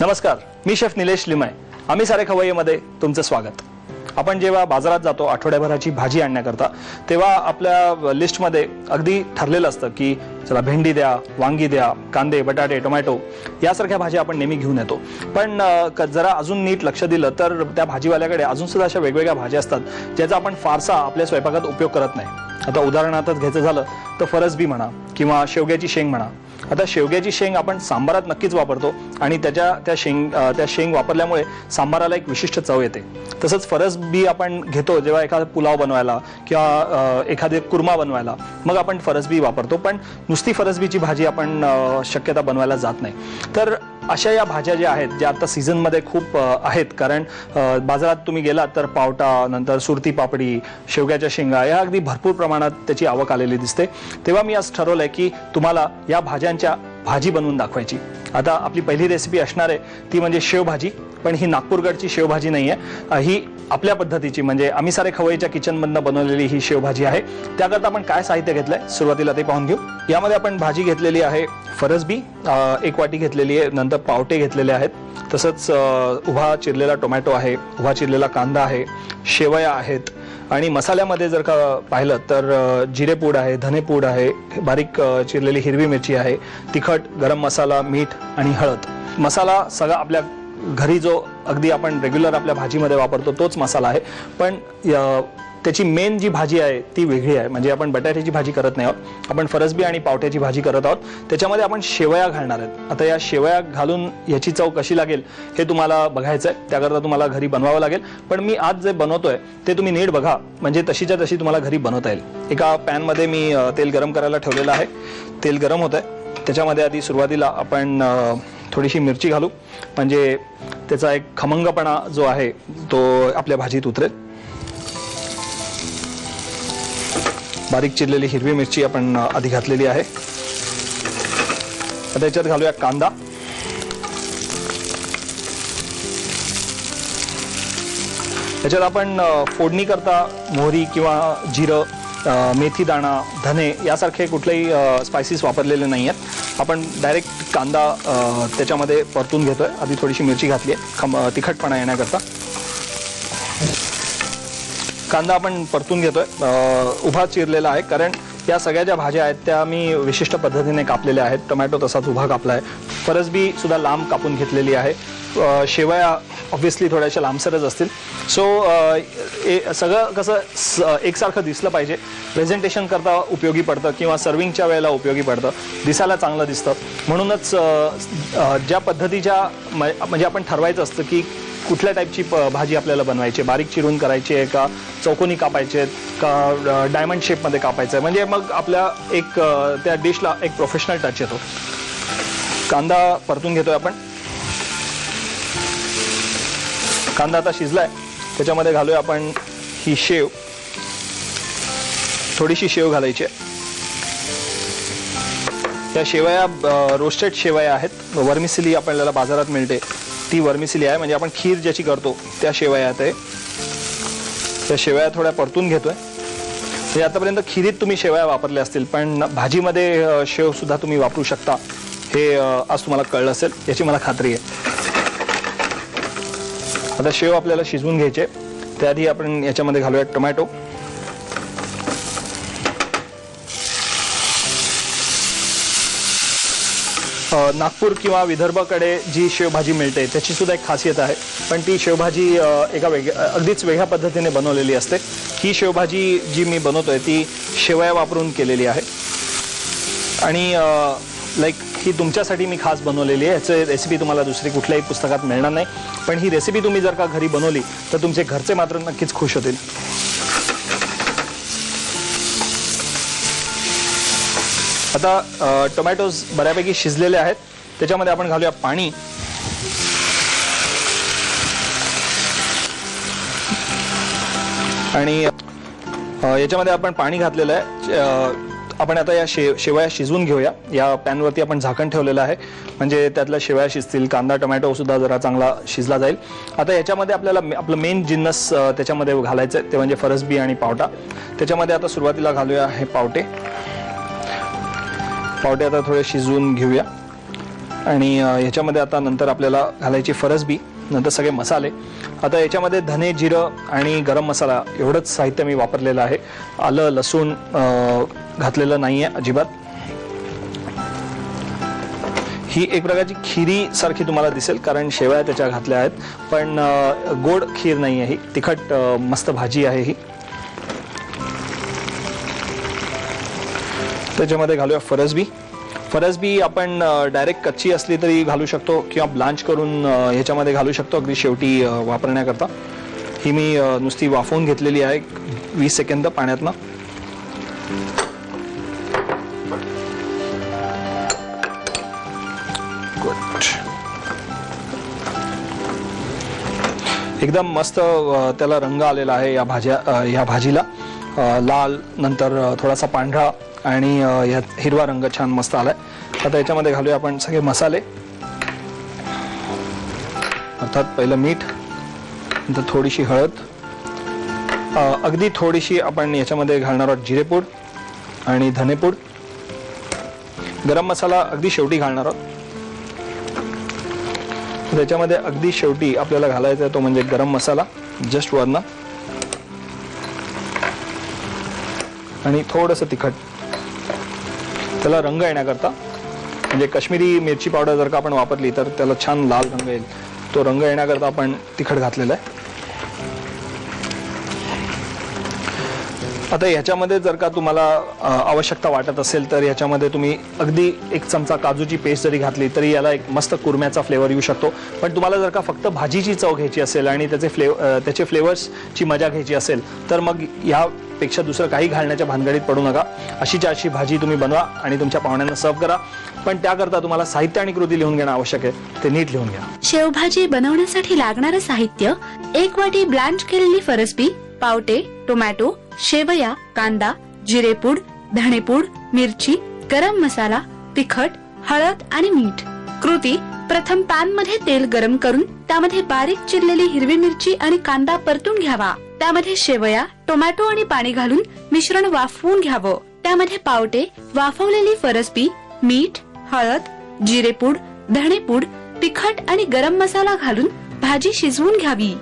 नमस्कार, मी शेफ निलेश लिमय. आम्ही सारे खवय्येमध्ये तुमचं स्वागत. आपण जेव्हा बाजारात जातो आठवड्याभराची भाजी आणण्याकरता, तेव्हा आपल्या लिस्टमध्ये अगदी ठरलेलं असतं की चला भेंडी द्या, वांगी द्या, कांदे, बटाटे, टोमॅटो यासारख्या भाज्या आपण नेहमी घेऊन येतो. पण जरा अजून नीट लक्ष दिलं तर त्या भाजीवाल्याकडे अजून सुद्धा अशा वेगवेगळ्या भाज्या असतात ज्याचा आपण फारसा आपल्या स्वयंपाकात उपयोग करत नाही. आता उदाहरणार्थ घ्यायचं झालं तर फरसबी म्हणा किंवा शेवग्याची शेंग म्हणा. आता शेवग्याची शेंग आपण सांबारात नक्कीच वापरतो आणि त्या शेंग वापरल्यामुळे सांबाराला एक विशिष्ट चव येते. तसंच फरसबी आपण घेतो जेव्हा एखादा पुलाव बनवायला किंवा एखादे कुर्मा बनवायला, मग आपण फरसबी वापरतो. पण नुसती फरसबीची भाजी आपण शक्यता बनवायला जात नाही. तर अशा या भाज्या ज्या आहेत ज्या आता सीझनमध्ये खूप आहेत, कारण बाजारात तुम्ही गेलात तर पावटा, नंतर सुरती पापडी, शेवग्याच्या शेंगा या अगदी भरपूर प्रमाणात त्याची आवक आलेली दिसते. तेव्हा मी आज ठरवलंय की तुम्हाला या भाज्यांच्या भाजी बनवून दाखवायची. आता आपली पहिली रेसिपी असणार आहे ती म्हणजे शेवभाजी. पण ही नागपूरकडची शेवभाजी नाही आहे, ही आपल्या पद्धतीची म्हणजे आम्ही सारे खवय्येच्या किचनमधनं बनवलेली ही शेवभाजी आहे. त्याकरता आपण काय साहित्य घेतलंय सुरुवातीला ते पाहून घेऊ. यामध्ये आपण भाजी घेतलेली आहे फरसबी 1 वाटी घेतलेली आहे, नंतर पावटे घेतलेले आहेत, तसंच उभा चिरलेला टोमॅटो आहे, उभा चिरलेला कांदा आहे, शेवया आहेत आणि मसाल्यामध्ये जर का पाहिलं तर जिरेपूड आहे, धनेपूड आहे, बारीक चिरलेली हिरवी मिरची आहे, तिखट, गरम मसाला, मीठ आणि हळद. मसाला सगळा आपल्या घरी जो अगदी आपण रेग्युलर आपल्या भाजीमध्ये वापरतो तोच मसाला आहे. पण त्याची मेन जी भाजी आहे ती वेगळी आहे. म्हणजे आपण बटाट्याची भाजी करत नाही आहोत, आपण फरसबी आणि पावट्याची भाजी करत आहोत. त्याच्यामध्ये आपण शेवया घालणार आहेत. आता या शेवया घालून याची चव कशी लागेल हे तुम्हाला बघायचं आहे. त्याकरता तुम्हाला घरी बनवावं लागेल. पण मी आज जे बनवतोय ते तुम्ही नीट बघा, म्हणजे तशीच्या तशी तुम्हाला घरी बनवता येईल. एका पॅनमध्ये मी तेल गरम करायला ठेवलेलं आहे. तेल गरम होत आहे. त्याच्यामध्ये आधी सुरुवातीला आपण थोडीशी मिरची घालू, म्हणजे त्याचा एक खमंगपणा जो आहे तो आपल्या भाजीत उतरेल. बारीक चिरलेली हिरवी मिरची आपण आधी घातलेली आहे. आता याच्यात घालूया कांदा. याच्यात आपण फोडणी करता मोहरी किंवा जिरं, मेथी दाणा, धने यासारखे कुठलेही स्पायसेस वापरलेले नाही आहेत. आपण डायरेक्ट कांदा त्याच्यामध्ये परतून घेतोय. आधी थोडीशी मिरची घातली आहे तिखटपणा येण्याकरता. कांदा आपण परतून घेतोय, उभा चिरलेला आहे, कारण या सगळ्या ज्या भाज्या आहेत त्या मी विशिष्ट पद्धतीने कापलेल्या आहेत. टोमॅटो तसाच उभा कापला आहे. फरसबी सुद्धा लांब कापून घेतलेली आहे. शेवया ऑब्व्हियसली थोड्याशा लांबसरच असतील. सो सगळं कसं एकसारखं दिसलं पाहिजे, प्रेझेंटेशन करता उपयोगी पडतं किंवा सर्विंगच्या वेळेला उपयोगी पडतं, दिसायला चांगलं दिसतं. म्हणूनच ज्या पद्धतीच्या म्हणजे आपण ठरवायचं असतं की कुठल्या टाईपची भाजी आपल्याला बनवायची, बारीक चिरून करायची आहे का, चौकोनी कापायचे आहेत का, डायमंड शेपमध्ये कापायचं आहे, म्हणजे मग आपल्या एक त्या डिशला एक प्रोफेशनल टच येतो. कांदा परतून घेतोय आपण. कांदा आता शिजलाय. त्याच्यामध्ये घालूया आपण ही शेव. थोडीशी शेव घालायची आहे. या शेवया रोस्टेड शेवया आहेत. वर्मिसिली आपल्याला बाजारात मिळते ती वर्मिसिली आहे, म्हणजे आपण खीर ज्याची करतो त्या शेवया आहेत. त्या शेवया थोड्या परतून घेतोय. म्हणजे आतापर्यंत खिरीत तुम्ही शेवया वापरल्या असतील, पण भाजीमध्ये शेव सुद्धा तुम्ही वापरू शकता हे आज तुम्हाला कळलं असेल याची मला खात्री आहे. आता शेव आपल्याला शिजवून घ्यायचे. त्याआधी आपण याच्यामध्ये घालूया टोमॅटो. नागपूर किंवा विदर्भाकडे जी शेवभाजी मिळते त्याची सुद्धा एक खासियत आहे, पण ती शेवभाजी एका अगदीच वेगळ्या पद्धतीने बनवलेली असते. ही शेवभाजी जी मी बनवतोय ती शेवया वापरून केलेली आहे आणि ही तुमच्यासाठी मी खास बनवलेली आहे. याची रेसिपी तुम्हाला दुसरी कुठल्याही पुस्तकात मिळणार नाही. पण ही रेसिपी तुम्ही जर का घरी बनवली तर तुमचे घरचे मात्र नक्कीच खुश होतील. आता टोमॅटोज बऱ्यापैकी शिजलेले आहेत. त्याच्यामध्ये आपण घालूया पाणी. आणि याच्यामध्ये आपण पाणी घातलेलं आहे. आपण आता या शेवया शिजवून घेऊया. या पॅनवरती आपण झाकण ठेवलेलं आहे, म्हणजे त्यातल्या शेवया शिजतील, कांदा टोमॅटो सुद्धा जरा चांगला शिजला जाईल. आता याच्यामध्ये आपल्याला आपलं मेन जिन्नस त्याच्यामध्ये घालायचं आहे ते म्हणजे फरसबी आणि पावटा. त्याच्यामध्ये आता सुरुवातीला घालूया हे पावटे. पावटे आता थोडे शिजवून घेऊया आणि याच्यामध्ये आता नंतर आपल्याला घालायची फरसबी, नंतर सगळे मसाले. आता याच्यामध्ये धने, जिरं आणि गरम मसाला एवढंच साहित्य मी वापरलेलं आहे. आलं लसूण घातलेलं नाही आहे अजिबात. ही एक प्रकारची खिरी सारखी तुम्हाला दिसेल कारण शेवया त्याच्या घातल्या आहेत, पण गोड खीर नाही आहे ही, तिखट मस्त भाजी आहे ही. त्याच्यामध्ये घालूया फरसबी. फरसबी आपण डायरेक्ट कच्ची असली तरी घालू शकतो किंवा ब्लांच करून ह्याच्यामध्ये घालू शकतो अगदी शेवटी वापरण्याकरता. ही मी नुसती वाफवून घेतलेली आहे 20 सेकंद पाण्यातनं. एकदम मस्त त्याला रंग आलेला आहे या भाजीला. लाल, नंतर थोडासा पांढरा आणि हिरवा रंग छान मस्त आलाय. आता याच्यामध्ये घालूया आपण सगळे मसाले. अर्थात पहिलं मीठ, नंतर थोडीशी हळद, अगदी थोडीशी आपण याच्यामध्ये घालणार आहोत जिरेपूड आणि धनेपूड. गरम मसाला अगदी शेवटी घालणार आहोत. त्याच्यामध्ये अगदी शेवटी आपल्याला घालायचा आहे तो म्हणजे गरम मसाला, जस्ट वरनं, आणि थोडंसं तिखट त्याला रंग येण्याकरता. म्हणजे काश्मीरी मिरची पावडर जर का आपण वापरली तर त्याला छान लाल रंग येईल. तो रंग येण्याकरता आपण तिखट घातलेला आहे. आता ह्याच्यामध्ये जर का तुम्हाला आवश्यकता वाटत असेल तर ह्याच्यामध्ये तुम्ही अगदी 1 चमचा काजूची पेस्ट जरी घातली तरी याला एक मस्त कुरम्याचा फ्लेवर येऊ शकतो. पण तुम्हाला जर का फक्त भाजीची चव घ्यायची असेल आणि त्याचे फ्लेवर्सची मजा घ्यायची असेल तर मग यापेक्षा दुसरं काही घालण्याच्या भानगडीत पडू नका. अशीच्या अशी भाजी तुम्ही बनवा आणि तुमच्या पाहुण्यांना सर्व करा. पण त्याकरता तुम्हाला साहित्य आणि कृती लिहून घेणं आवश्यक आहे, ते नीट लिहून घ्या. शेवभाजी बनवण्यासाठी लागणारं साहित्य: 1 वाटी ब्लांच केलेली फरसबी, पावटे, टोमॅटो, शेवया, कांदा, जिरेपूड, धणेपूड, मिरची, गरम मसाला, तिखट, हळद आणि मीठ. कृती: प्रथम पॅन मध्ये तेल गरम करून त्यामध्ये बारीक चिरलेली हिरवी मिरची आणि कांदा परतून घ्यावा. त्यामध्ये शेवया, टोमॅटो आणि पाणी घालून मिश्रण वाफवून घ्यावं. त्यामध्ये पावटे, वाफवलेली फरसबी, मीठ, हळद, जिरेपूड, धणेपूड, तिखट आणि गरम मसाला घालून भाजी शिजवून घ्यावी.